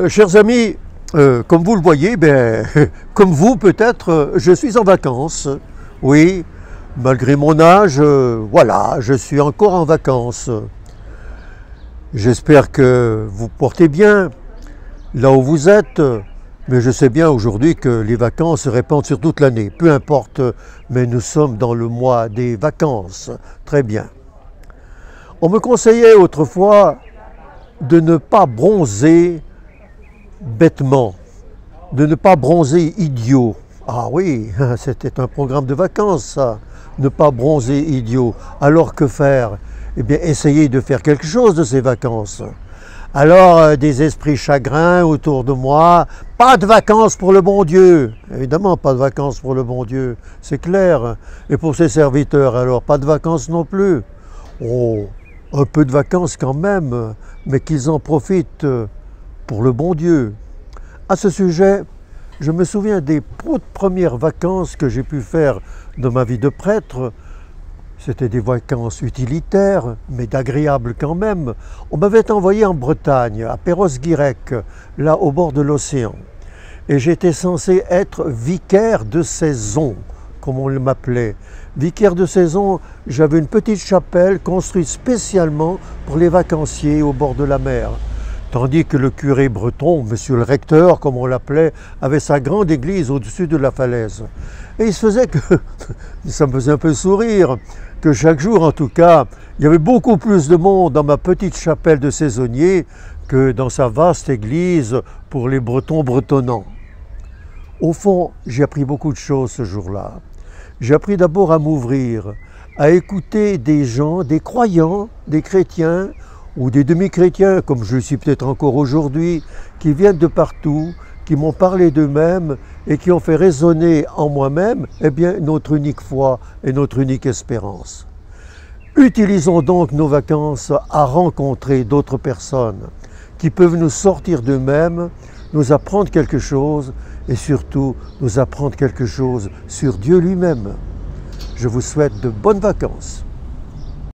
Chers amis, comme vous le voyez, comme vous peut-être, je suis en vacances. Oui, malgré mon âge, voilà, je suis encore en vacances. J'espère que vous portez bien là où vous êtes, mais je sais bien aujourd'hui que les vacances se répandent sur toute l'année. Peu importe, mais nous sommes dans le mois des vacances. Très bien. On me conseillait autrefois de ne pas bronzer bêtement, de ne pas bronzer idiot. Ah oui, c'était un programme de vacances, ça, ne pas bronzer idiot. Alors que faire? Eh bien, essayer de faire quelque chose de ces vacances. Alors, des esprits chagrins autour de moi, pas de vacances pour le bon Dieu. Évidemment, pas de vacances pour le bon Dieu, c'est clair. Et pour ses serviteurs, alors, pas de vacances non plus. Oh, un peu de vacances quand même, mais qu'ils en profitent pour le bon Dieu. À ce sujet, je me souviens des toutes premières vacances que j'ai pu faire dans ma vie de prêtre. C'était des vacances utilitaires, mais d'agréables quand même. On m'avait envoyé en Bretagne, à Perros-Guirec, là au bord de l'océan. Et j'étais censé être vicaire de saison, comme on m'appelait. Vicaire de saison, j'avais une petite chapelle construite spécialement pour les vacanciers au bord de la mer. Tandis que le curé breton, monsieur le recteur, comme on l'appelait, avait sa grande église au-dessus de la falaise. Et il se faisait que, ça me faisait un peu sourire, que chaque jour en tout cas, il y avait beaucoup plus de monde dans ma petite chapelle de saisonnier que dans sa vaste église pour les Bretons bretonnants. Au fond, j'ai appris beaucoup de choses ce jour-là. J'ai appris d'abord à m'ouvrir, à écouter des gens, des croyants, des chrétiens, ou des demi-chrétiens, comme je le suis peut-être encore aujourd'hui, qui viennent de partout, qui m'ont parlé d'eux-mêmes et qui ont fait résonner en moi-même notre unique foi et notre unique espérance. Utilisons donc nos vacances à rencontrer d'autres personnes qui peuvent nous sortir d'eux-mêmes, nous apprendre quelque chose et surtout nous apprendre quelque chose sur Dieu lui-même. Je vous souhaite de bonnes vacances.